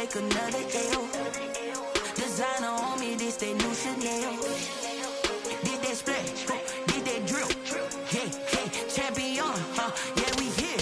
take another L. Designer on me, this they new Chanel. Did that splash, did that drill. Yeah, champion, yeah, we here.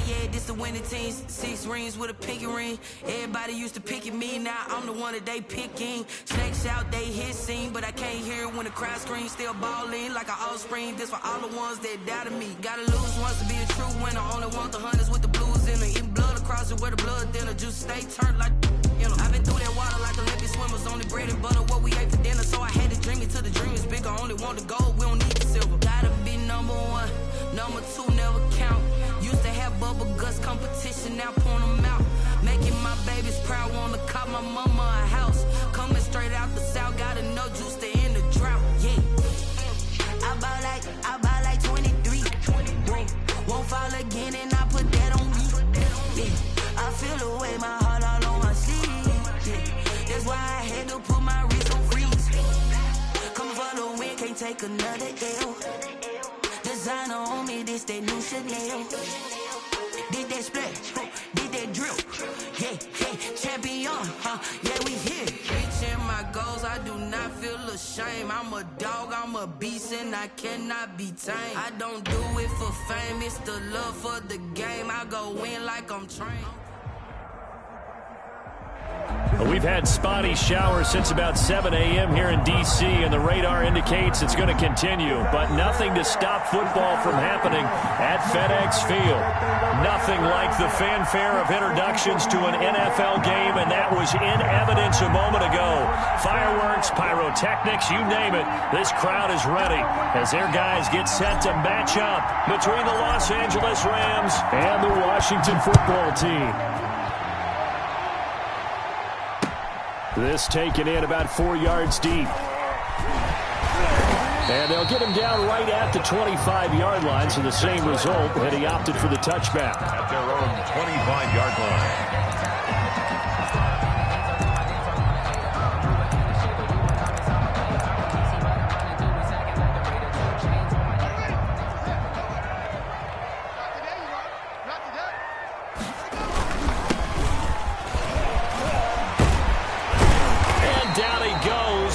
Yeah, this the winning teams. 6 rings with a pinky ring. Everybody used to pick at me, now I'm the one that they picking. Snakes out, they hit scene, but I can't hear it when the crowd screams. Still balling like an offspring. This for all the ones that doubted me. Gotta lose once to be a true winner. Only want the hunters with the blues in it. Eating blood across it where the blood thinner. Juice stay turned like you know. I've been through that water like Olympic swimmers. Only bread and butter what we ate for dinner. So I had to dream it till the dream is bigger. Only want the gold, we don't need the silver. Gotta be number 1, number 2 never count. Used to have bubble guts competition, now point them out. Making my babies proud, wanna cop my mama a house. Coming straight out the south, gotta know juice to end the drought. Yeah, I bought like 23. Won't fall again and I put that on me. Yeah, I feel the way, my heart all on my sleeve. Yeah, that's why I had to put my wrist on freeze. Coming for the win, can't take another L. Designer on me, this that new Chanel. Did that splash, did that drill. Yeah, champion, yeah, we here. Reaching my goals, I do not feel ashamed. I'm a dog, I'm a beast, and I cannot be tamed. I don't do it for fame, it's the love for the game. I go in like I'm trained. We've had spotty showers since about 7 a.m. here in D.C., and the radar indicates it's going to continue, but nothing to stop football from happening at FedEx Field. Nothing like the fanfare of introductions to an NFL game, and that was in evidence a moment ago. Fireworks, pyrotechnics, you name it, this crowd is ready as their guys get set to match up between the Los Angeles Rams and the Washington football team. This taken in about 4 yards deep. And they'll get him down right at the 25-yard line, so the same result, and he opted for the touchback. At their own 25-yard line.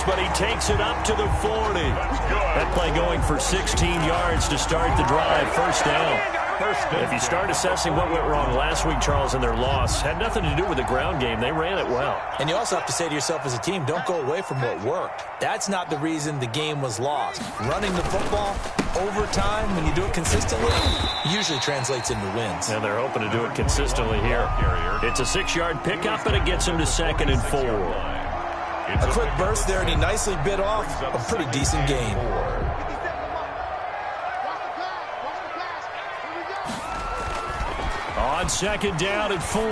But he takes it up to the 40. That play going for 16 yards to start the drive. First down. If you start assessing what went wrong last week, Charles, in their loss, had nothing to do with the ground game. They ran it well. And you also have to say to yourself as a team, don't go away from what worked. That's not the reason the game was lost. Running the football over time, when you do it consistently, usually translates into wins. And they're hoping to do it consistently here. It's a 6-yard pickup, and it gets him to 2nd and 4. A quick burst there, and he nicely bit off a pretty decent gain. On 2nd down and 4,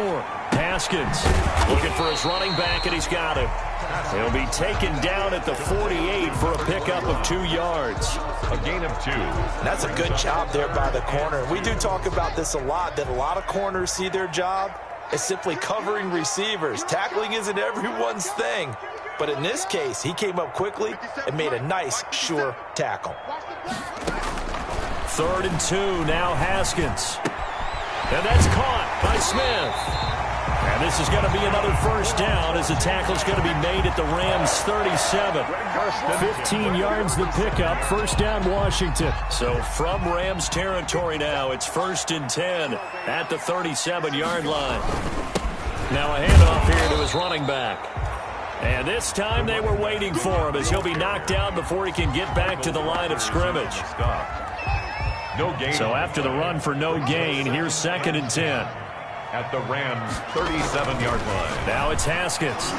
Haskins looking for his running back, and he's got him. He'll be taken down at the 48 for a pickup of 2 yards. A gain of 2. That's a good job there by the corner. We do talk about this a lot, that a lot of corners see their job as simply covering receivers. Tackling isn't everyone's thing. But in this case, he came up quickly and made a nice, sure tackle. 3rd and 2, now Haskins. And that's caught by Smith. And this is going to be another first down as the tackle's going to be made at the Rams' 37. 15 yards the pickup, first down Washington. So from Rams territory now, it's 1st and 10 at the 37-yard line. Now a handoff here to his running back. And this time they were waiting for him as he'll be knocked down before he can get back to the line of scrimmage. No gain. So after the run for no gain, here's 2nd and 10. At the Rams' 37-yard line. Now it's Haskins.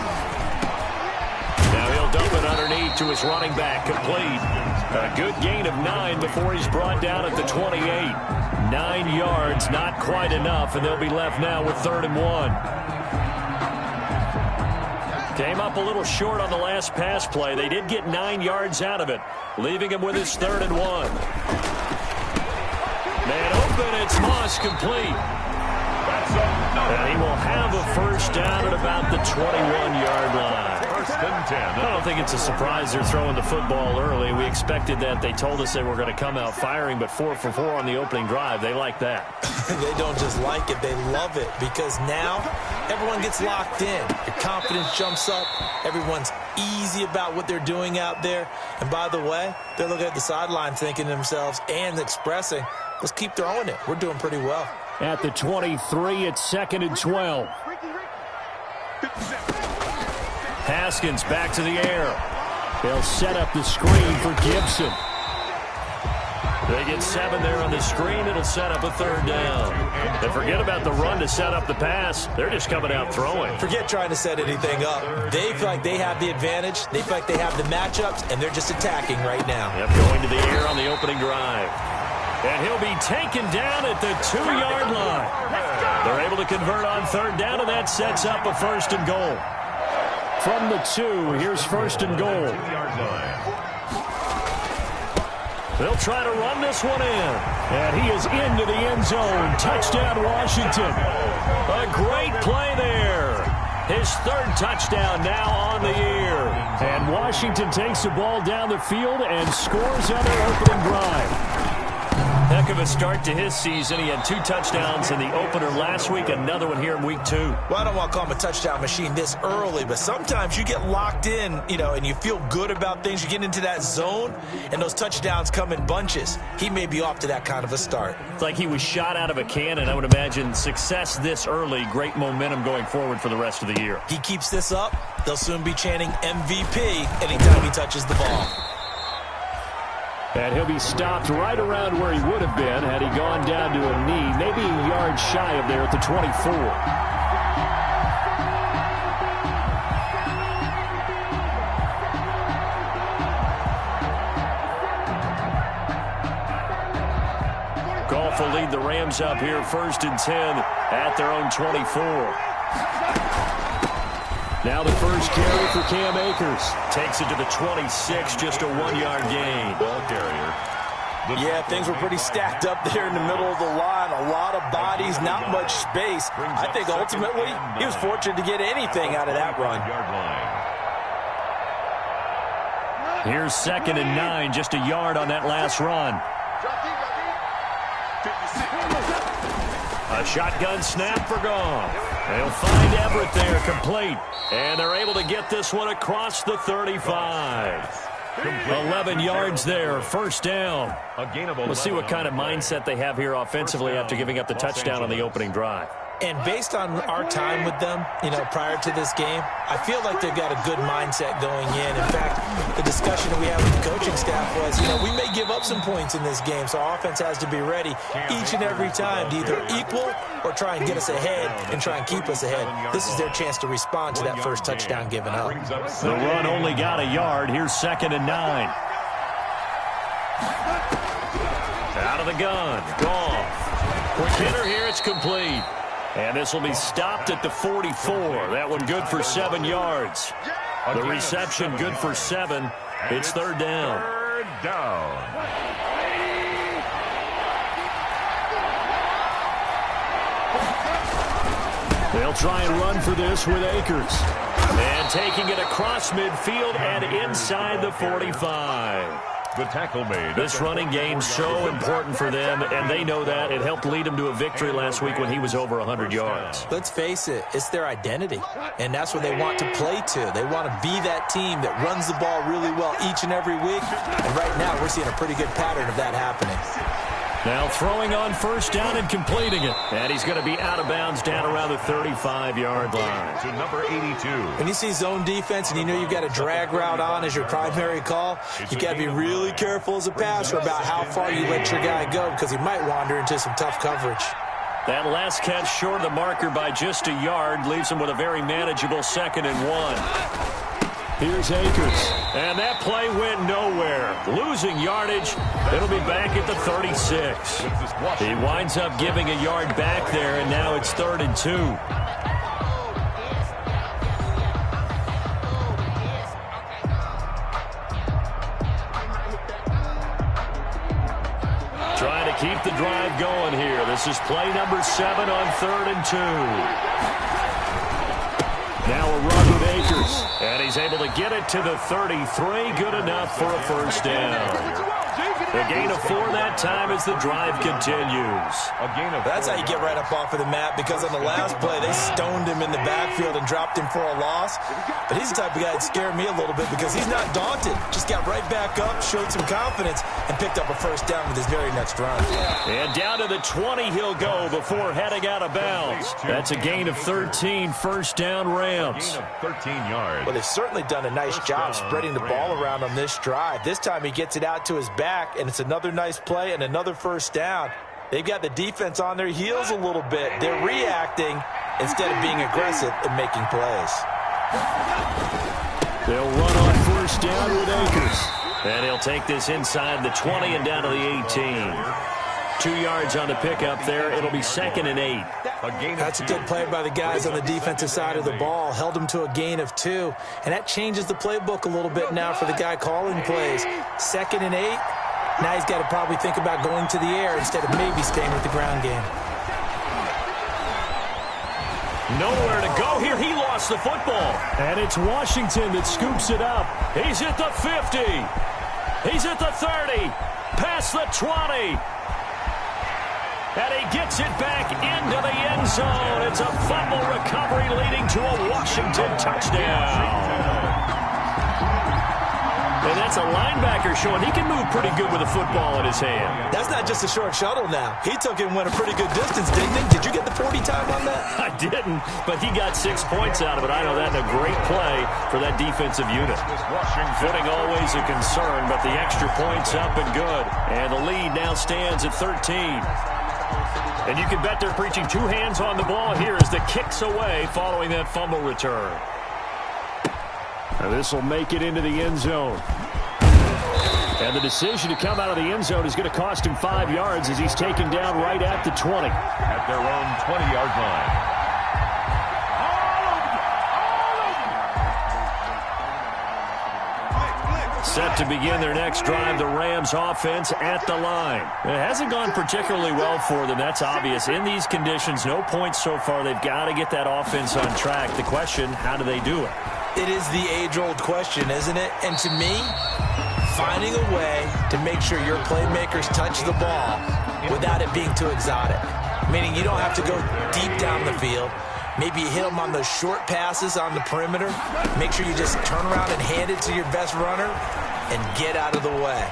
Now he'll dump it underneath to his running back, complete. A good gain of 9 before he's brought down at the 28. 9 yards, not quite enough, and they'll be left now with 3rd and 1. Came up a little short on the last pass play. They did get 9 yards out of it, leaving him with his 3rd and 1. Man open, it's Moss, complete. And he will have a first down at about the 21-yard line. First and 10. I don't think it's a surprise they're throwing the football early. We expected that. They told us they were going to come out firing, but 4 for 4 on the opening drive. They like that. They don't just like it. They love it because now everyone gets locked in. Your confidence jumps up. Everyone's easy about what they're doing out there. And by the way, they're looking at the sideline thinking to themselves and expressing, let's keep throwing it. We're doing pretty well. At the 23, it's 2nd and 12. Haskins back to the air. They'll set up the screen for Gibson. They get 7 there on the screen. It'll set up a 3rd down. And forget about the run to set up the pass. They're just coming out throwing. Forget trying to set anything up. They feel like they have the advantage. They feel like they have the matchups, and they're just attacking right now. Yep, going to the air on the opening drive. And he'll be taken down at the 2-yard line. They're able to convert on 3rd down, and that sets up a 1st and goal. From the 2, here's 1st and goal. They'll try to run this one in. And he is into the end zone. Touchdown, Washington. A great play there. His 3rd touchdown now on the year. And Washington takes the ball down the field and scores on their opening drive. Heck of a start to his season. He had 2 touchdowns in the opener last week, another one here in week 2. Well, I don't want to call him a touchdown machine this early, but sometimes you get locked in, and you feel good about things. You get into that zone, and those touchdowns come in bunches. He may be off to that kind of a start. It's like he was shot out of a cannon. I would imagine success this early, great momentum going forward for the rest of the year. He keeps this up, they'll soon be chanting MVP anytime he touches the ball. And he'll be stopped right around where he would have been had he gone down to a knee, maybe a yard shy of there at the 24. Goff will lead the Rams up here 1st and 10 at their own 24. Now the first carry for Cam Akers. Takes it to the 26, just a 1-yard gain. Ball carrier. Yeah, things were pretty stacked up there in the middle of the line. A lot of bodies, not much space. I think ultimately he was fortunate to get anything out of that run. Here's 2nd and 9, just a yard on that last run. A shotgun snap for Goff. They'll find Everett there, complete. And they're able to get this one across the 35. 11 yards there, 1st down. We'll see what kind of mindset they have here offensively after giving up the touchdown on the opening drive. And based on our time with them, prior to this game, I feel like they've got a good mindset going in. In fact, the discussion that we had with the coaching staff was, we may give up some points in this game, so our offense has to be ready each and every time to either equal or try and get us ahead and try and keep us ahead. This is their chance to respond to that first touchdown given up. The run only got a yard. Here's 2nd and 9. Out of the gun. Goff. Quick hitter here. It's complete. And this will be stopped at the 44. That one good for 7 yards. The reception good for 7. It's 3rd down. 3rd down. They'll try and run for this with Akers. And taking it across midfield and inside the 45. The tackle made. This running game so important for them, and they know that. It helped lead them to a victory last week when he was over 100 yards. Let's face it, it's their identity, and that's what they want to play to. They want to be that team that runs the ball really well each and every week, and right now we're seeing a pretty good pattern of that happening. Now throwing on 1st down and completing it. And he's going to be out of bounds down around the 35-yard line. To number 82. When you see zone defense and you know you've got a drag route on as your primary call, you've got to be really careful as a passer about how far you let your guy go because he might wander into some tough coverage. That last catch short of the marker by just a yard leaves him with a very manageable 2nd and 1. Here's Akers. And that play went nowhere. Losing yardage. It'll be back at the 36. He winds up giving a yard back there, and now it's 3rd and 2. Trying to keep the drive going here. This is play number 7 on 3rd and 2. Now a run with Akers. And he's able to get it to the 33. Good enough for a first down. A gain of 4 that time as the drive continues. That's how you get right up off of the mat, because on the last play, they stoned him in the backfield and dropped him for a loss. But he's the type of guy that scared me a little bit because he's not daunted. Just got right back up, showed some confidence, and picked up a first down with his very next run. And down to the 20 he'll go before heading out of bounds. That's a gain of 13, first down Rams. Gain of 13 yards. Well, they've certainly done a nice job spreading the ball around on this drive. This time he gets it out to his back, and it's another nice play and another first down. They've got the defense on their heels a little bit. They're reacting instead of being aggressive and making plays. They'll run on first down with Akers. And he'll take this inside the 20 and down to the 18. 2 yards on the pickup there. It'll be 2nd and 8. That's a good play by the guys on the defensive side of the ball. Held them to a gain of 2. And that changes the playbook a little bit now for the guy calling plays. 2nd and 8. Now he's got to probably think about going to the air instead of maybe staying with the ground game. Nowhere to go here. He lost the football. And it's Washington that scoops it up. He's at the 50. He's at the 30. Past the 20. And he gets it back into the end zone. It's a fumble recovery leading to a Washington touchdown. And that's a linebacker showing he can move pretty good with a football in his hand. That's not just a short shuttle now. He took it and went a pretty good distance, didn't he? Did you get the 40 time on that? I didn't, but he got 6 points out of it. I know that in a great play for that defensive unit. Footing always a concern, but the extra point's up and good. And the lead now stands at 13. And you can bet they're preaching 2 hands on the ball here as the kick's away following that fumble return. Now this will make it into the end zone. And the decision to come out of the end zone is going to cost him 5 yards as he's taken down right at the 20. At their own 20-yard line. Set to begin their next drive, the Rams offense at the line. It hasn't gone particularly well for them, that's obvious. In these conditions, no points so far. They've got to get that offense on track. The question, how do they do it? It is the age-old question, isn't it? And to me, finding a way to make sure your playmakers touch the ball without it being too exotic. Meaning you don't have to go deep down the field. Maybe you hit them on those short passes on the perimeter. Make sure you just turn around and hand it to your best runner and get out of the way.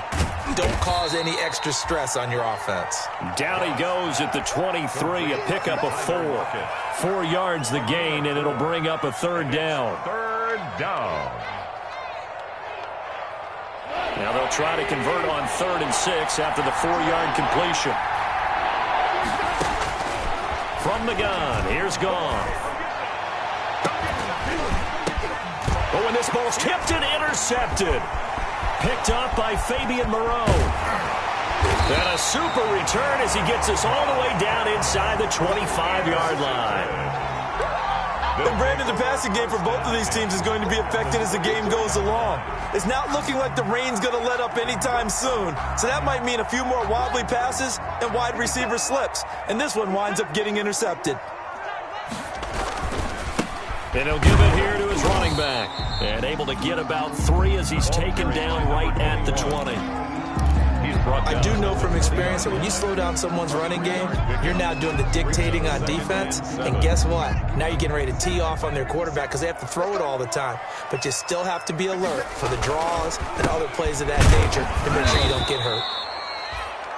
Don't cause any extra stress on your offense. Down he goes at the 23, a pickup of 4. 4 yards the gain, and it'll bring up a 3rd down. 3rd down. Now they'll try to convert on 3rd and 6 after the 4-yard completion. From the gun, here's Gone. Oh, and this ball's tipped and intercepted. Picked up by Fabian Moreau. And a super return as he gets us all the way down inside the 25-yard line. And Brandon, the passing game for both of these teams is going to be affected as the game goes along. It's not looking like the rain's going to let up anytime soon. So that might mean a few more wobbly passes and wide receiver slips. And this one winds up getting intercepted. And he'll give it here to his running back. And able to get about 3 as he's taken down right at the 20. I do know from experience that when you slow down someone's running game, you're now doing the dictating on defense. And guess what? Now you're getting ready to tee off on their quarterback because they have to throw it all the time. But you still have to be alert for the draws and other plays of that nature to make sure you don't get hurt.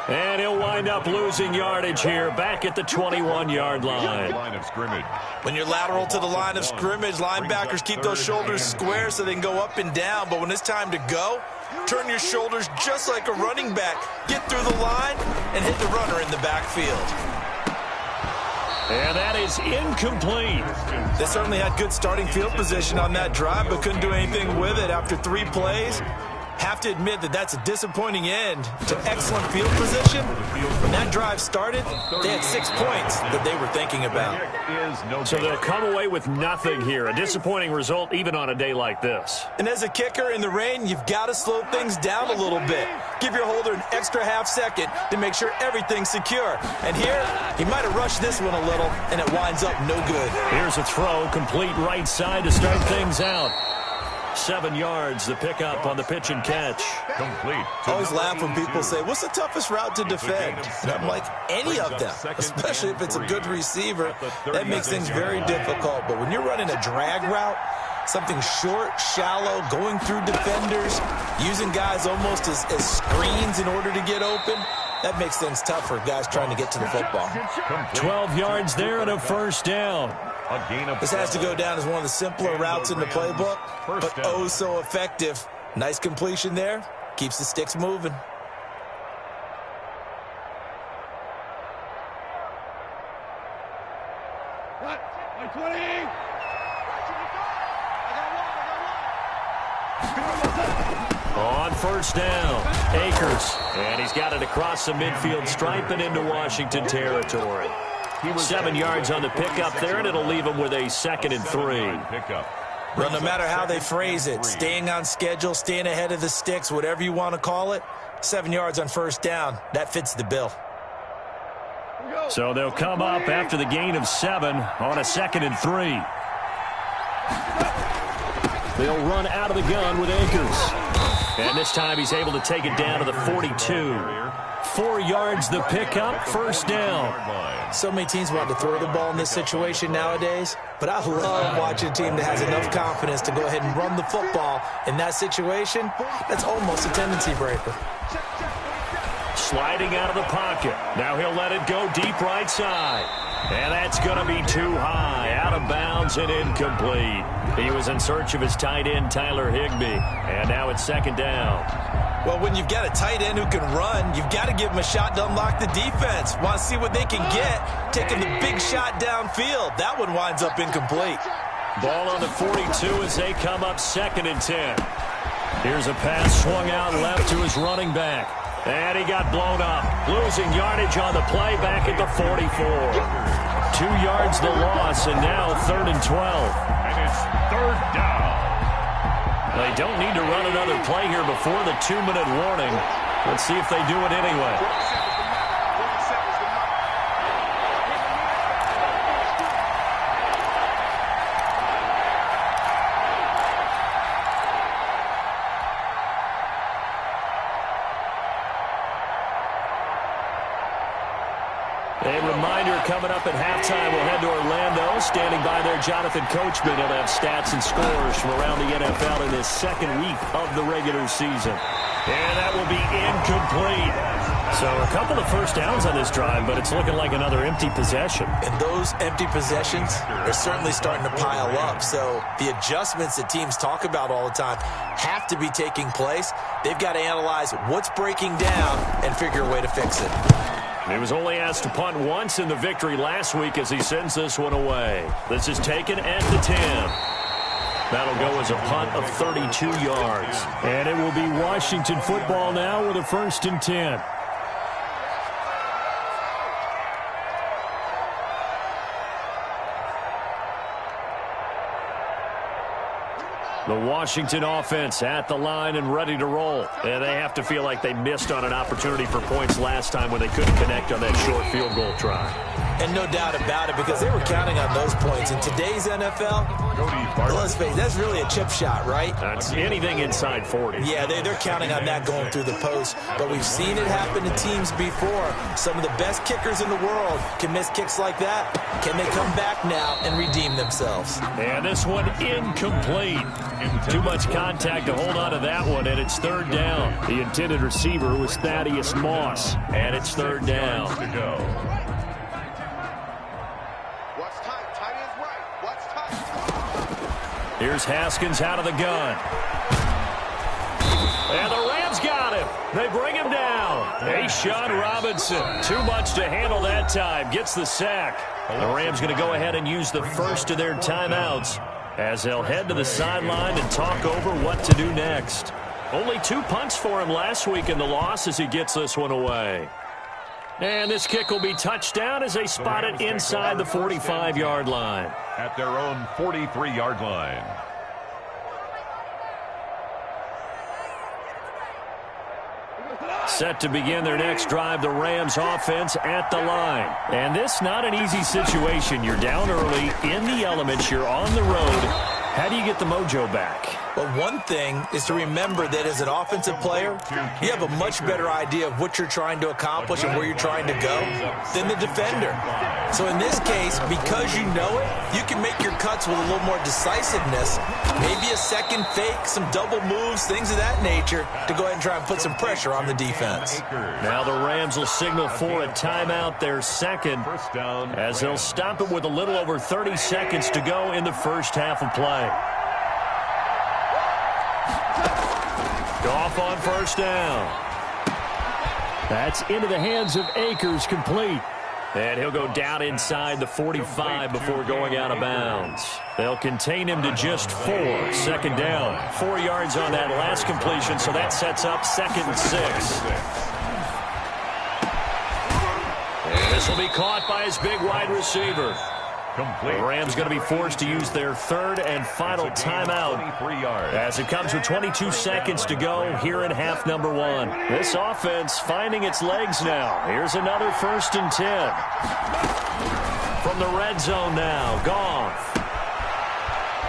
And he'll wind up losing yardage here back at the 21-yard line. Line of scrimmage. When you're lateral to the line of scrimmage, linebackers keep those shoulders square so they can go up and down. But when it's time to go, turn your shoulders just like a running back. Get through the line and hit the runner in the backfield. And that is incomplete. They certainly had good starting field position on that drive, but couldn't do anything with it after 3 plays. Have to admit that that's a disappointing end to excellent field position. When that drive started, they had 6 points that they were thinking about. So they'll come away with nothing here. A disappointing result even on a day like this. And as a kicker in the rain, you've got to slow things down a little bit. Give your holder an extra half second to make sure everything's secure. And here, he might have rushed this one a little, and it winds up no good. Here's a throw, complete right side to start things out. 7 yards, the pickup on the pitch and catch. Complete. I always laugh when people say, what's the toughest route to defend? And I'm like, any of them, especially if it's a good receiver. That makes things very difficult. But when you're running a drag route, something short, shallow, going through defenders, using guys almost as screens in order to get open, that makes things tough for guys trying to get to the football. 12 yards there and a first down. This has to go down as one of the simpler routes in the playbook, but oh so effective. Nice completion there. Keeps the sticks moving. On first down, Akers. And he's got it across the midfield stripe and into Washington territory. 7 yards on the pickup there, and it'll leave him with a 2nd and 3. Well, no matter how they phrase it, staying on schedule, staying ahead of the sticks, whatever you want to call it, 7 yards on first down, that fits the bill. So they'll come up after the gain of 7 on a 2nd and 3. They'll run out of the gun with Akers. And this time he's able to take it down to the 42. 4 yards the pickup, first down. So many teams want to throw the ball in this situation nowadays, but I love watching a team that has enough confidence to go ahead and run the football in that situation. That's almost a tendency breaker. Sliding out of the pocket. Now he'll let it go deep right side. And that's going to be too high, out of bounds and incomplete. He was in search of his tight end, Tyler Higbee. And now it's 2nd down. Well, when you've got a tight end who can run, you've got to give him a shot to unlock the defense. Want to see what they can get, taking the big shot downfield. That one winds up incomplete. Ball on the 42 as they come up 2nd and 10. Here's a pass swung out left to his running back. And he got blown up. Losing yardage on the play back at the 44. 2 yards the loss, and now 3rd and 12. And it's 3rd down. They don't need to run another play here before the 2-minute warning. Let's see if they do it anyway. A reminder coming up at halftime, we'll head to Orlando. Standing by there, Jonathan Coachman. He'll have stats and scores from around the NFL in his 2nd week of the regular season. And that will be incomplete. So a couple of first downs on this drive, but it's looking like another empty possession. And those empty possessions are certainly starting to pile up. So the adjustments that teams talk about all the time have to be taking place. They've got to analyze what's breaking down and figure a way to fix it. He was only asked to punt once in the victory last week as he sends this one away. This is taken at the 10. That'll go as a punt of 32 yards. And it will be Washington football now with a 1st and 10. The Washington offense at the line and ready to roll. And they have to feel like they missed on an opportunity for points last time when they couldn't connect on that short field goal try. And no doubt about it, because they were counting on those points. In today's NFL, let's face it, that's really a chip shot, right? That's anything inside 40. Yeah, they're counting on that going through the post. But we've seen it happen to teams before. Some of the best kickers in the world can miss kicks like that. Can they come back now and redeem themselves? And this one incomplete. Too much contact to hold on to that one, and it's 3rd down. The intended receiver was Thaddeus Moss, and it's 3rd down. Here's Haskins out of the gun. And the Rams got him. They bring him down. Sean Robinson, too much to handle that time. Gets the sack. The Rams going to go ahead and use the first of their timeouts as they'll head to the sideline and talk over what to do next. Only 2 punts for him last week in the loss as he gets this one away. And this kick will be touchdown as they spot it inside the 45-yard line. At their own 43-yard line. Set to begin their next drive, the Rams offense at the line. And this not an easy situation. You're down early, in the elements, you're on the road. How do you get the mojo back? Well, one thing is to remember that as an offensive player, you have a much better idea of what you're trying to accomplish and where you're trying to go than the defender. So in this case, because you know it, you can make your cuts with a little more decisiveness, maybe a second fake, some double moves, things of that nature, to go ahead and try and put some pressure on the defense. Now the Rams will signal for a timeout, their second, as they'll stop it with a little over 30 seconds to go in the first half of play. Goff on first down. That's into the hands of Akers, complete. And he'll go down inside the 45 before going out of bounds. They'll contain him to just 4. Second down. 4 yards on that last completion, so that sets up 2nd and 6. And this will be caught by his big wide receiver. The Rams going to be forced to use their 3rd and final timeout as it comes with 22 seconds to go here in half number 1. This offense finding its legs now. Here's another 1st and 10. From the red zone now, Goff.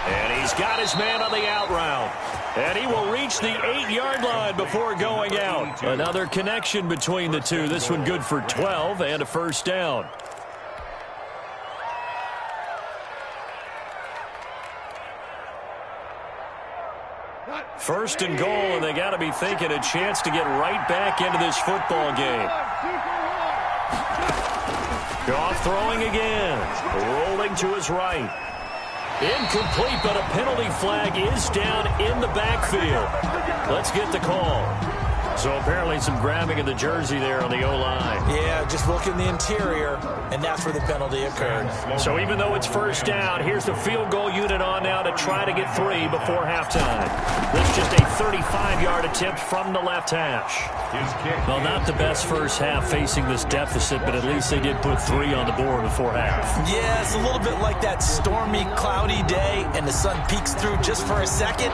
And he's got his man on the out route. And he will reach the 8-yard line before going out. Another connection between the two. This one good for 12 and a first down. First and goal, and they got to be thinking a chance to get right back into this football game. Goff throwing again, rolling to his right. Incomplete, but a penalty flag is down in the backfield. Let's get the call. So apparently some grabbing of the jersey there on the O-line. Yeah, just look in the interior, and that's where the penalty occurred. So even though it's first down, here's the field goal unit on now to try to get 3 before halftime. This just a 35-yard attempt from the left hash. Well, not the best first half facing this deficit, but at least they did put 3 on the board before half. Yeah, it's a little bit like that stormy, cloudy day, and the sun peeks through just for a second.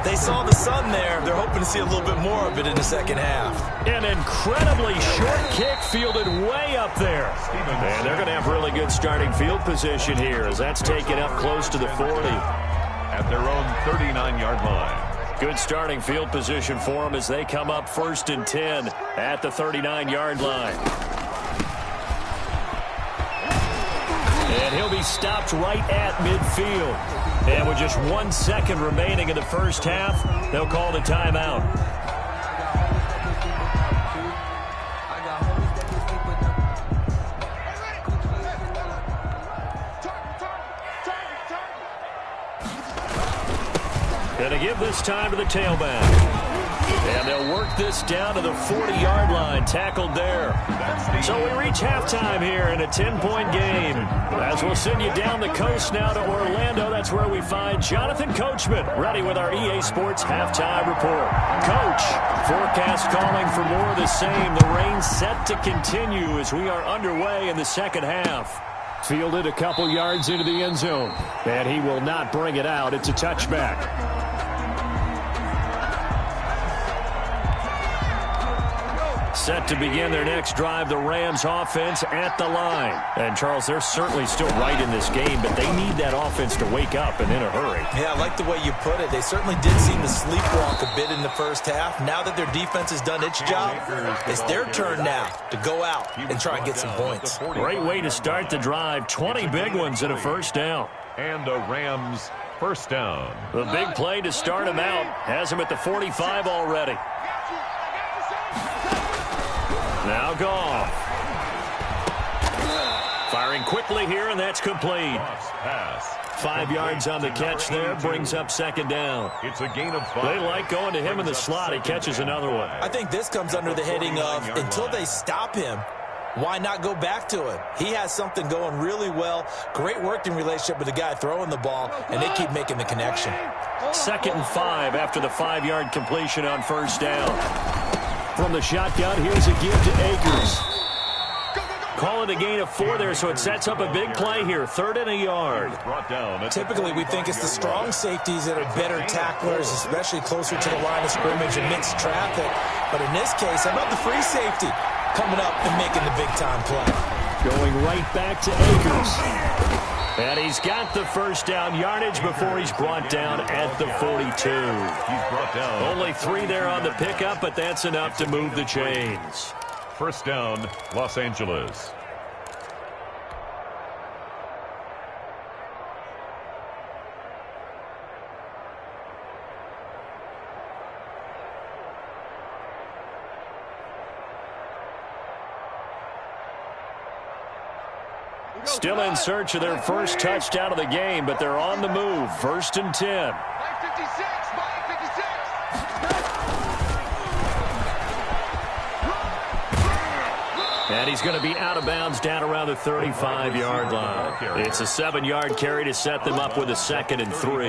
They saw the sun there. They're hoping to see a little bit more of it in the second half. An incredibly short kick fielded way up there. And they're going to have really good starting field position here as that's taken up close to the 40. At their own 39-yard line. Good starting field position for them as they come up 1st and 10 at the 39-yard line. And he'll be stopped right at midfield. And with just 1 second remaining in the first half, they'll call the timeout. Going to give this time to the tailback. And they'll work this down to the 40-yard line, tackled there. So we reach halftime here in a 10-point game. As we'll send you down the coast now to Orlando, that's where we find Jonathan Coachman, ready with our EA Sports halftime report. Coach, forecast calling for more of the same. The rain set to continue as we are underway in the second half. Fielded a couple yards into the end zone. And he will not bring it out. It's a touchback. Set to begin their next drive, the Rams offense at the line. And, Charles, they're certainly still right in this game, but they need that offense to wake up and in a hurry. Yeah, I like the way you put it. They certainly did seem to sleepwalk a bit in the first half. Now that their defense has done its job, it's their turn now to go out and try and get some points. Great way to start the drive. 20 big ones and a first down. And a Rams first down. The big play to start him out has him at the 45 already. Now Goff. Firing quickly here, and that's complete. 5 yards on the catch there, brings up second down. It's a gain of 5. They like going to him in the slot. He catches another one. I think this comes under the heading of until they stop him, why not go back to him? He has something going really well. Great working relationship with the guy throwing the ball, and they keep making the connection. 2nd and 5 after the 5-yard completion on first down. From the shotgun, here's a give to Akers. Call it a gain of 4 there, so it sets up a big play here. 3rd and a yard. Typically, we think it's the strong safeties that are better tacklers, especially closer to the line of scrimmage and mixed traffic. But in this case, how about the free safety coming up and making the big-time play? Going right back to Akers. And he's got the first down yardage before he's brought down at the 42. He's brought down. Only 3 there on the pickup, but that's enough to move the chains. First down, Los Angeles. Still in search of their first touchdown of the game, but they're on the move. 1st and 10. And he's going to be out of bounds down around the 35-yard line. It's a 7-yard carry to set them up with a 2nd and 3.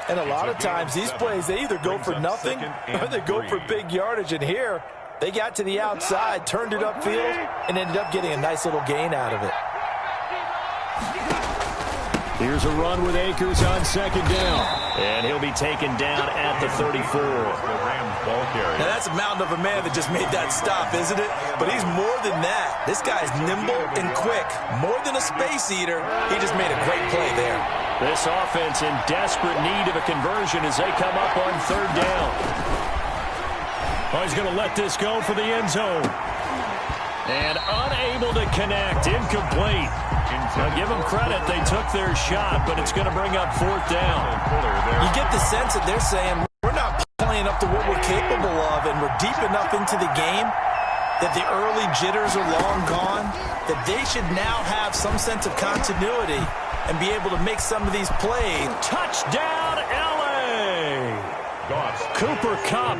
And a lot of times these plays, they either go for nothing or they go for big yardage. And here, they got to the outside, turned it upfield, and ended up getting a nice little gain out of it. Here's a run with Akers on 2nd down. And he'll be taken down at the 34. Now that's a mountain of a man that just made that stop, isn't it? But he's more than that. This guy's nimble and quick. More than a space eater. He just made a great play there. This offense in desperate need of a conversion as they come up on 3rd down. Oh, he's going to let this go for the end zone. And unable to connect. Incomplete. Now give them credit. They took their shot, but it's going to bring up 4th down. You get the sense that they're saying, we're not playing up to what we're capable of, and we're deep enough into the game that the early jitters are long gone, that they should now have some sense of continuity and be able to make some of these plays. Touchdown, L.A.! Cooper Kupp,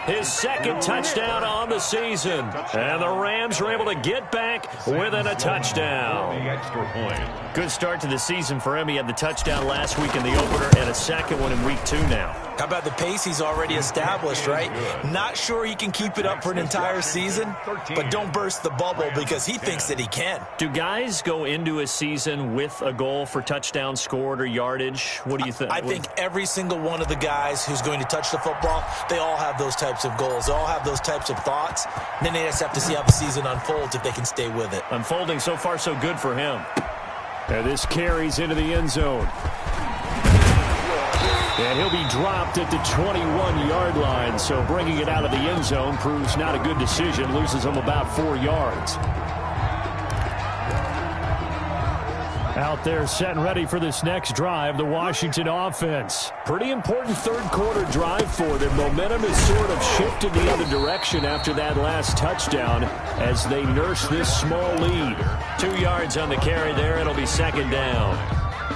his 2nd touchdown on the season. And the Rams are able to get back within a touchdown. Good start to the season for him. He had the touchdown last week in the opener and a 2nd one in week 2 now. How about the pace he's already established, right? Not sure he can keep it up for an entire season, but don't burst the bubble because he thinks that he can. Do guys go into a season with a goal for touchdown scored or yardage? What do you think? I think every single one of the guys who's going to touch the football, they all have those types of goals. They all have those types of thoughts. And then they just have to see how the season unfolds if they can stay with it. Unfolding so far so good for him. And this carries into the end zone. And he'll be dropped at the 21-yard line, so bringing it out of the end zone proves not a good decision. Loses him about 4 yards. Out there set and ready for this next drive, the Washington offense. Pretty important 3rd quarter drive for them. Momentum has sort of shifted the other direction after that last touchdown as they nurse this small lead. 2 yards on the carry there. It'll be 2nd down.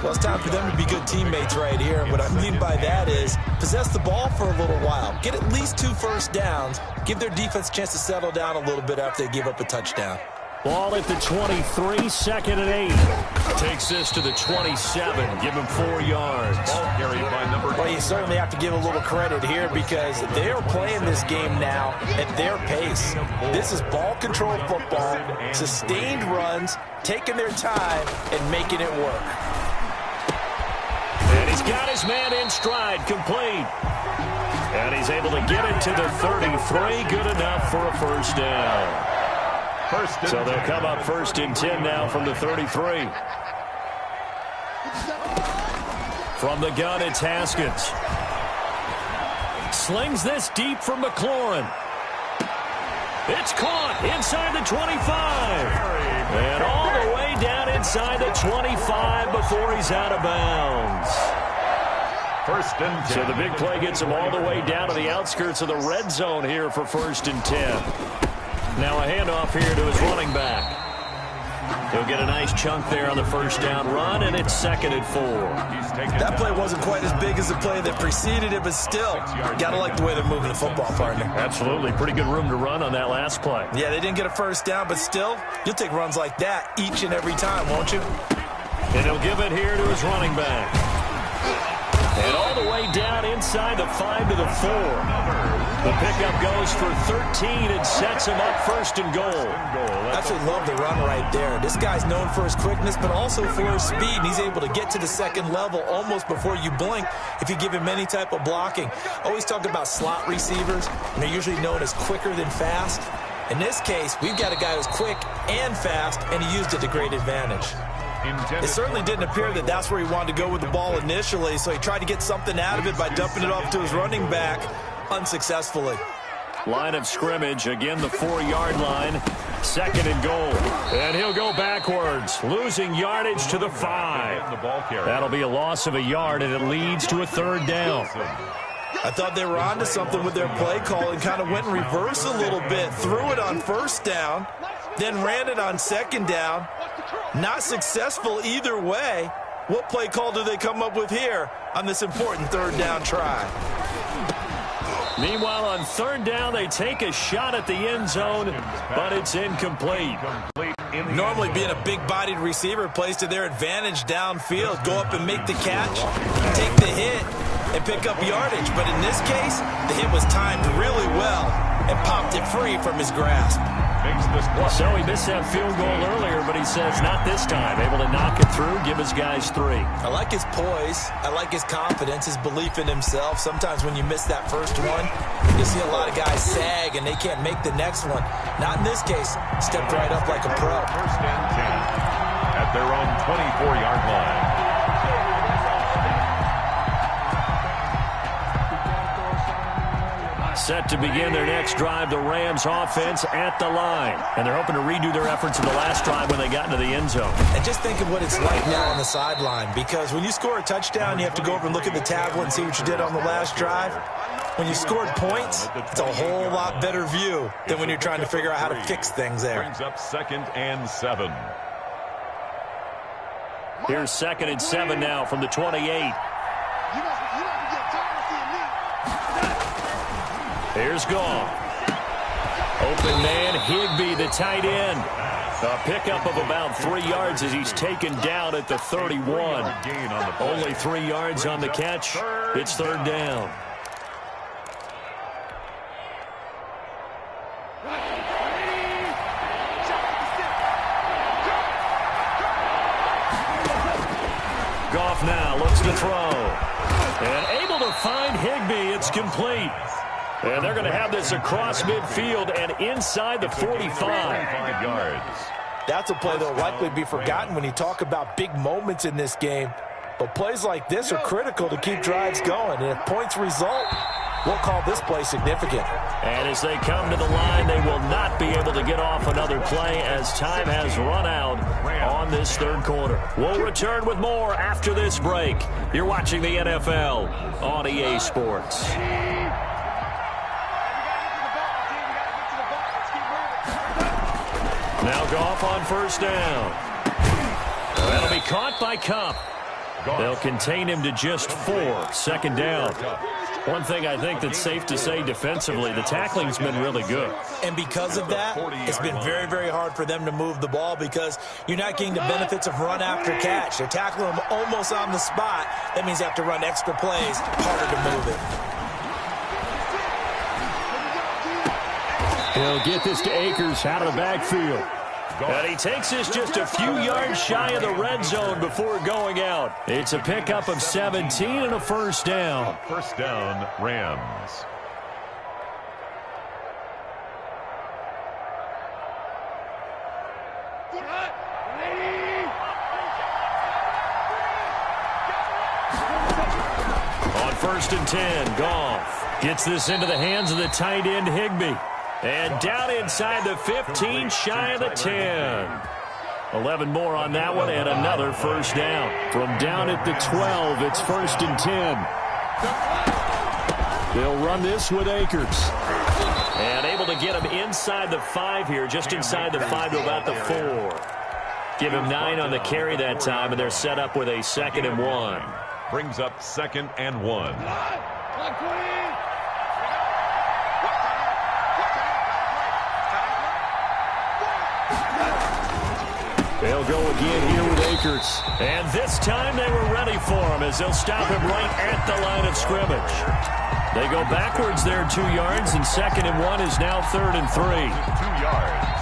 Well, it's time for them to be good teammates right here. And what I mean by that is possess the ball for a little while. Get at least 2 first downs. Give their defense a chance to settle down a little bit after they give up a touchdown. Ball at the 23, 2nd and 8. Takes this to the 27. Give him 4 yards. Ball carried by number 2. Well, you certainly have to give a little credit here because they are playing this game now at their pace. This is ball control football, sustained runs, taking their time, and making it work. And he's got his man in stride, complete. And he's able to get it to the 33. Good enough for a first down. So they'll come up 1st and 10 now from the 33. From the gun, it's Haskins. Slings this deep from McLaurin. It's caught inside the 25. And all the way down inside the 25 before he's out of bounds. 1st and 10. So the big play gets him all the way down to the outskirts of the red zone here for 1st and 10. Now a handoff here to his running back. He'll get a nice chunk there on the first down run, and it's 2nd and 4. That play wasn't quite as big as the play that preceded it, but still, got to like the way they're moving the football, partner. Absolutely. Pretty good room to run on that last play. Yeah, they didn't get a first down, but still, you'll take runs like that each and every time, won't you? And he'll give it here to his running back. And all the way down inside the 5 to the 4. The pickup goes for 13 and sets him up 1st and goal. Absolutely love the run right there. This guy's known for his quickness, but also for his speed. And he's able to get to the 2nd level almost before you blink if you give him any type of blocking. Always talk about slot receivers, and they're usually known as quicker than fast. In this case, we've got a guy who's quick and fast, and he used it to great advantage. It certainly didn't appear that that's where he wanted to go with the ball initially, so he tried to get something out of it by dumping it off to his running back unsuccessful. Line of scrimmage, again the 4-yard line, 2nd and goal. And he'll go backwards, losing yardage to the 5. That'll be a loss of a yard, and it leads to a 3rd down. I thought they were onto something with their play call and kind of went in reverse a little bit, threw it on 1st down, then ran it on 2nd down. Not successful either way. What play call do they come up with here on this important 3rd down try? Meanwhile, on 3rd down, they take a shot at the end zone, but it's incomplete. Normally, being a big-bodied receiver plays to their advantage downfield. Go up and make the catch, take the hit, and pick up yardage. But in this case, the hit was timed really well and popped it free from his grasp. So he missed that field goal earlier, but he says not this time. Able to knock it through, give his guys 3. I like his poise. I like his confidence, his belief in himself. Sometimes when you miss that first one, you see a lot of guys sag and they can't make the next one. Not in this case. Stepped right up like a pro. 1st and 10 at their own 24-yard line. Set to begin their next drive, the Rams offense at the line. And they're hoping to redo their efforts in the last drive when they got into the end zone. And just think of what it's like now on the sideline, because when you score a touchdown, you have to go over and look at the tablet and see what you did on the last drive. When you scored points, it's a whole lot better view than when you're trying to figure out how to fix things there. Brings up 2nd and 7. Here's 2nd and 7 now from the 28. Here's Goff. Open man, Higbee, the tight end. A pickup of about 3 yards as he's taken down at the 31. Only 3 yards on the catch. It's 3rd down. Goff now looks to throw. And able to find Higbee. It's complete. And they're going to have this across midfield and inside the 45. yards. That's a play that will likely be forgotten when you talk about big moments in this game. But plays like this are critical to keep drives going. And if points result, we'll call this play significant. And as they come to the line, they will not be able to get off another play as time has run out on this 3rd quarter. We'll return with more after this break. You're watching the NFL on EA Sports. Now Goff on 1st down. That'll be caught by Kupp. They'll contain him to just 4. 2nd down. One thing I think that's safe to say defensively, the tackling's been really good. And because of that, it's been very, very hard for them to move the ball because you're not getting the benefits of run after catch. They're tackling them almost on the spot. That means they have to run extra plays, harder to move it. He'll get this to Akers out of the backfield. And he takes this just a few yards shy of the red zone before going out. It's a pickup of 17 and a 1st down. 1st down, Rams. On 1st and 10, Goff gets this into the hands of the tight end Higbee. And down inside the 15, shy of the 10. 11 more on that one, and another 1st down. From down at the 12, it's 1st and 10. They'll run this with Akers. And able to get him inside the 5 here, just inside the 5 to about the 4. Give him 9 on the carry that time, and they're set up with a 2nd and 1. Brings up 2nd and 1. They'll go again here with Akers. And this time they were ready for him as they'll stop him right at the line of scrimmage. They go backwards there 2 yards, and 2nd and 1 is now 3rd and 3. 2 yards.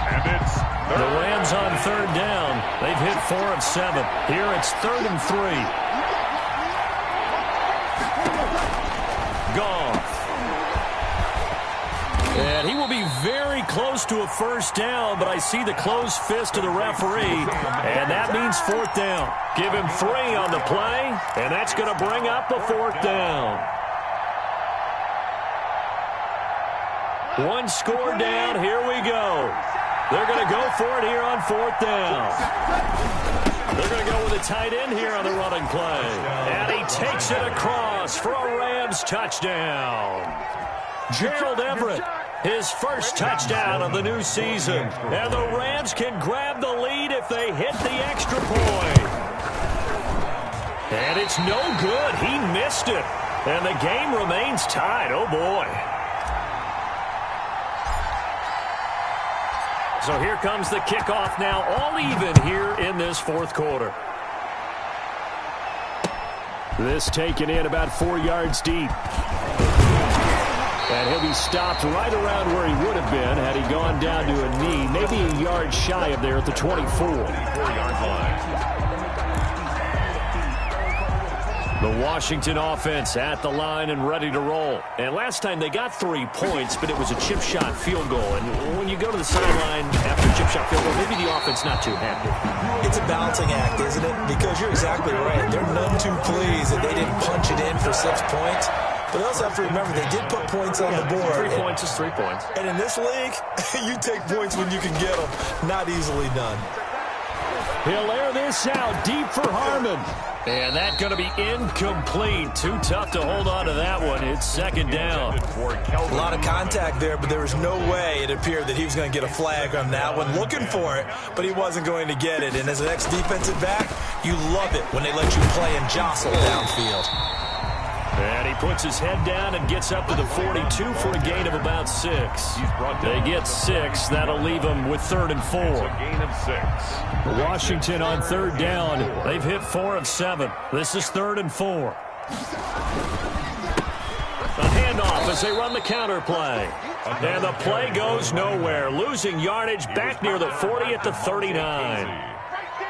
And it's The Rams on 3rd down. They've hit 4 of 7. Here it's 3rd and 3. Goff. And he will be very close to a 1st down, but I see the closed fist of the referee, and that means 4th down. Give him 3 on the play, and that's going to bring up a 4th down. 1 score down. Here we go. They're going to go for it here on 4th down. They're going to go with a tight end here on the running play. And he takes it across for a Rams touchdown. Gerald Everett, his first touchdown of the new season. And the Rams can grab the lead if they hit the extra point. And it's no good. He missed it. And the game remains tied. Oh, boy. So here comes the kickoff now, all even here in this 4th quarter. This taken in about 4 yards deep. And he'll be stopped right around where he would have been had he gone down to a knee, maybe a yard shy of there at the 24-yard line. The Washington offense at the line and ready to roll. And last time they got 3 points, but it was a chip shot field goal. And when you go to the sideline after a chip shot field goal, maybe the offense not too happy. It's a balancing act, isn't it? Because you're exactly right. They're none too pleased that they didn't punch it in for 6 points. But they also have to remember they did put points on the board. 3 points is 3 points. And in this league, you take points when you can get them. Not easily done. He'll air this out deep for Harmon. And that's going to be incomplete. Too tough to hold on to that one. It's 2nd down. A lot of contact there, but there was no way it appeared that he was going to get a flag on that one. Looking for it, but he wasn't going to get it. And as an ex-defensive back, you love it when they let you play and jostle downfield. And he puts his head down and gets up to the 42 for a gain of about 6. They get 6. That'll leave them with 3rd and 4. A gain of 6. Washington on 3rd down. They've hit 4 of 7. This is 3rd and 4. A handoff as they run the counter play. And the play goes nowhere. Losing yardage back near the 40 at the 39.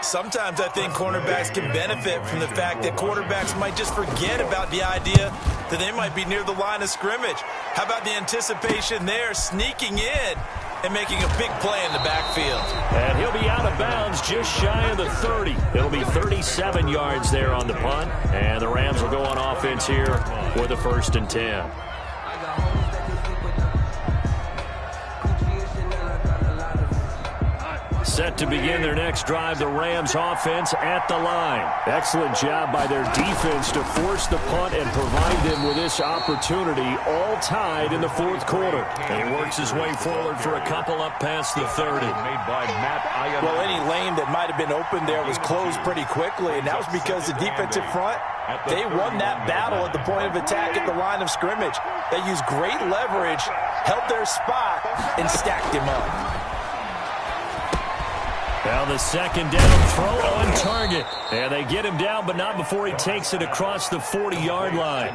Sometimes I think cornerbacks can benefit from the fact that quarterbacks might just forget about the idea that they might be near the line of scrimmage. How about the anticipation there, sneaking in and making a big play in the backfield? And he'll be out of bounds just shy of the 30. It'll be 37 yards there on the punt. And the Rams will go on offense here with a 1st and 10. Set to begin their next drive, the Rams offense at the line. Excellent job by their defense to force the punt and provide them with this opportunity, all tied in the 4th quarter. And he works his way forward for a couple up past the 30. Well, any lane that might have been open there was closed pretty quickly, and that was because the defensive front, they won that battle at the point of attack at the line of scrimmage. They used great leverage, held their spot, and stacked him up. Now the 2nd down throw on target. And they get him down, but not before he takes it across the 40-yard line.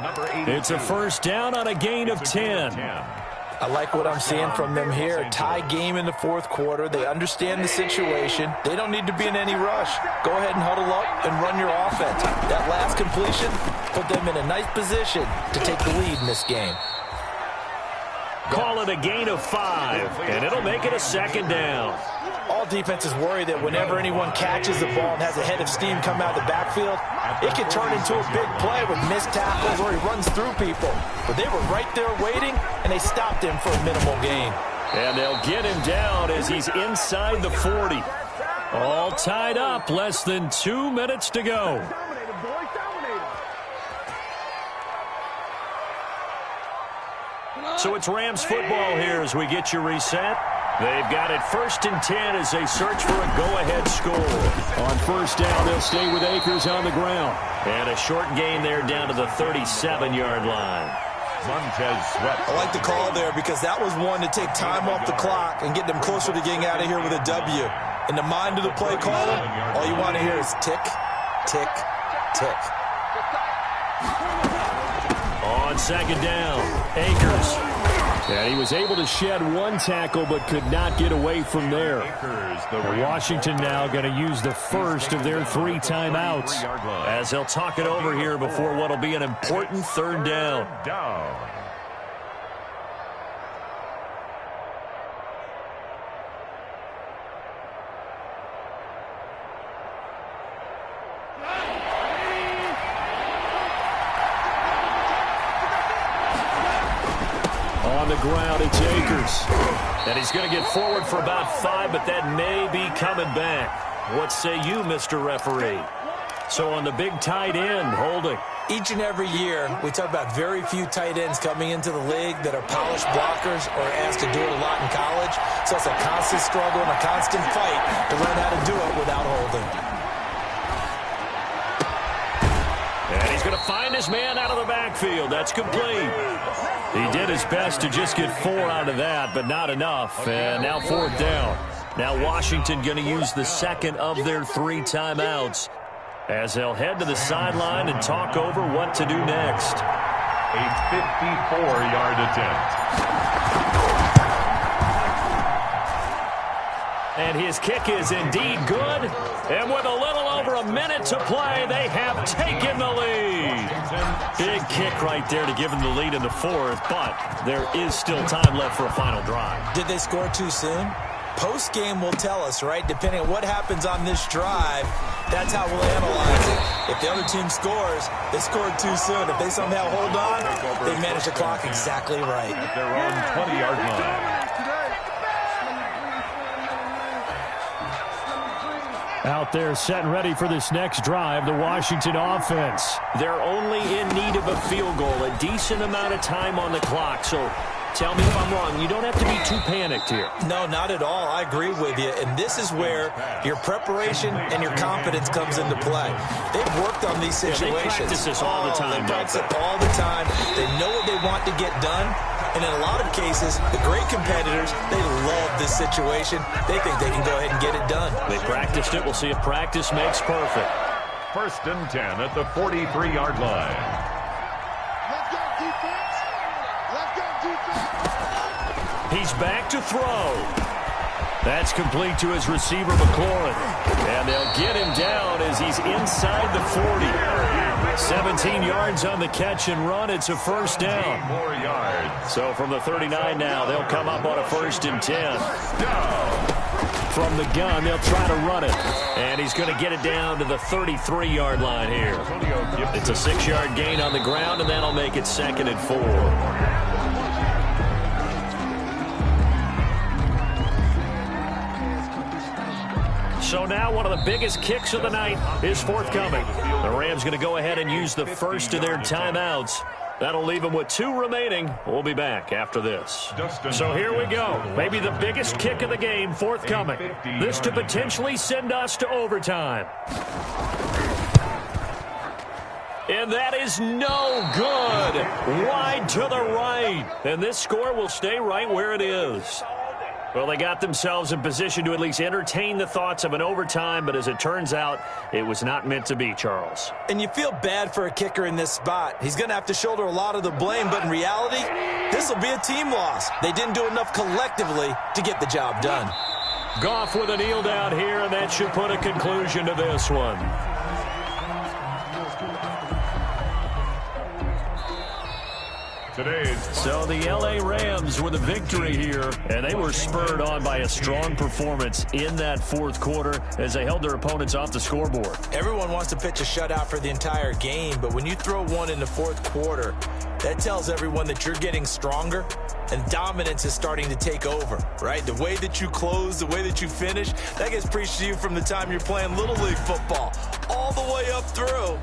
It's a 1st down on a gain of 10. I like what I'm seeing from them here. A tie game in the 4th quarter. They understand the situation. They don't need to be in any rush. Go ahead and huddle up and run your offense. That last completion put them in a nice position to take the lead in this game. Call it a gain of 5, and it'll make it a 2nd down. All defenses worry that whenever anyone catches the ball and has a head of steam come out of the backfield, it can turn into a big play with missed tackles or he runs through people. But they were right there waiting, and they stopped him for a minimal gain. And they'll get him down as he's inside the 40. All tied up, less than 2 minutes to go. So it's Rams football here as we get you reset. They've got it 1st and 10 as they search for a go-ahead score. On 1st down, they'll stay with Akers on the ground. And a short gain there down to the 37-yard line. Montez Sweat. I like the call there because that was one to take time off the clock and get them closer to getting out of here with a W. In the mind of the play caller, all you want to hear is tick, tick, tick. On 2nd down, Akers. And he was able to shed one tackle but could not get away from there. Washington now going to use the first of their 3 timeouts as they'll talk it over here before what will be an important 3rd down. On the ground, it's Akers. And he's going to get forward for about 5, but that may be coming back. What say you, Mr. Referee? So on the big tight end, holding. Each and every year, we talk about very few tight ends coming into the league that are polished blockers or asked to do it a lot in college. So it's a constant struggle and a constant fight to learn how to do it without holding. And he's going to find his man out of the backfield. That's complete. He did his best to just get 4 out of that, but not enough. And now 4th down. Now Washington going to use the 2nd of their 3 timeouts as they'll head to the sideline and talk over what to do next. A 54-yard attempt. And his kick is indeed good. And with a little over a minute to play, they have taken the lead. Big kick right there to give them the lead in the 4th, but there is still time left for a final drive. Did they score too soon? Post-game will tell us, right? Depending on what happens on this drive, that's how we'll analyze it. If the other team scores, they scored too soon. If they somehow hold on, they manage the clock exactly right. At their own 20-yard line. Out there set and ready for this next drive, the Washington offense. They're only in need of a field goal, a decent amount of time on the clock. So tell me if I'm wrong. You don't have to be too panicked here. No, not at all. I agree with you. And this is where your preparation and your confidence comes into play. They've worked on these situations. Yeah, they practice this all the time. They practice it all the time. They know what they want to get done. And in a lot of cases, the great competitors, they love this situation. They think they can go ahead and get it done. They practiced it. We'll see if practice makes perfect. 1st and 10 at the 43-yard line. Let's go, defense. Let's go, defense. He's back to throw. That's complete to his receiver, McLaurin. And they'll get him down as he's inside the 40. 17 yards on the catch and run. It's a 1st down. 4 yards. So from the 39 now, they'll come up on a 1st and 10. From the gun, they'll try to run it. And he's going to get it down to the 33-yard line here. It's a 6-yard gain on the ground, and that'll make it 2nd and 4. So now one of the biggest kicks of the night is forthcoming. The Rams going to go ahead and use the first of their timeouts. That'll leave them with 2 remaining. We'll be back after this. So here we go. Maybe the biggest kick of the game forthcoming. This to potentially send us to overtime. And that is no good. Wide to the right. And this score will stay right where it is. Well, they got themselves in position to at least entertain the thoughts of an overtime, but as it turns out, it was not meant to be, Charles. And you feel bad for a kicker in this spot. He's going to have to shoulder a lot of the blame, but in reality, this will be a team loss. They didn't do enough collectively to get the job done. Goff with a kneel down here, and that should put a conclusion to this one. So the L.A. Rams with a victory here, and they were spurred on by a strong performance in that 4th quarter as they held their opponents off the scoreboard. Everyone wants to pitch a shutout for the entire game, but when you throw one in the 4th quarter, that tells everyone that you're getting stronger and dominance is starting to take over, right? The way that you close, the way that you finish, that gets preached to you from the time you're playing Little League football all the way up through.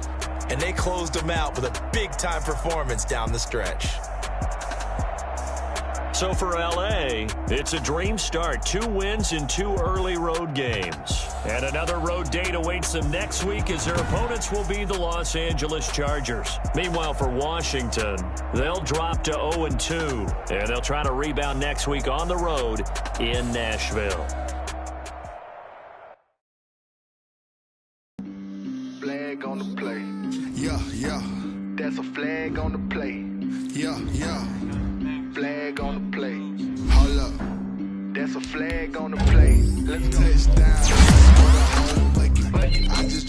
And they closed them out with a big-time performance down the stretch. So for L.A., it's a dream start. 2 wins in 2 early road games. And another road date awaits them next week as their opponents will be the Los Angeles Chargers. Meanwhile, for Washington, they'll drop to 0-2, and they'll try to rebound next week on the road in Nashville. Flag on the play. Yeah, yeah. That's a flag on the play. Yeah, yeah. Flag on the play. Hold up. That's a flag on the play. Let's go. Touchdown. For the whole bucket. I just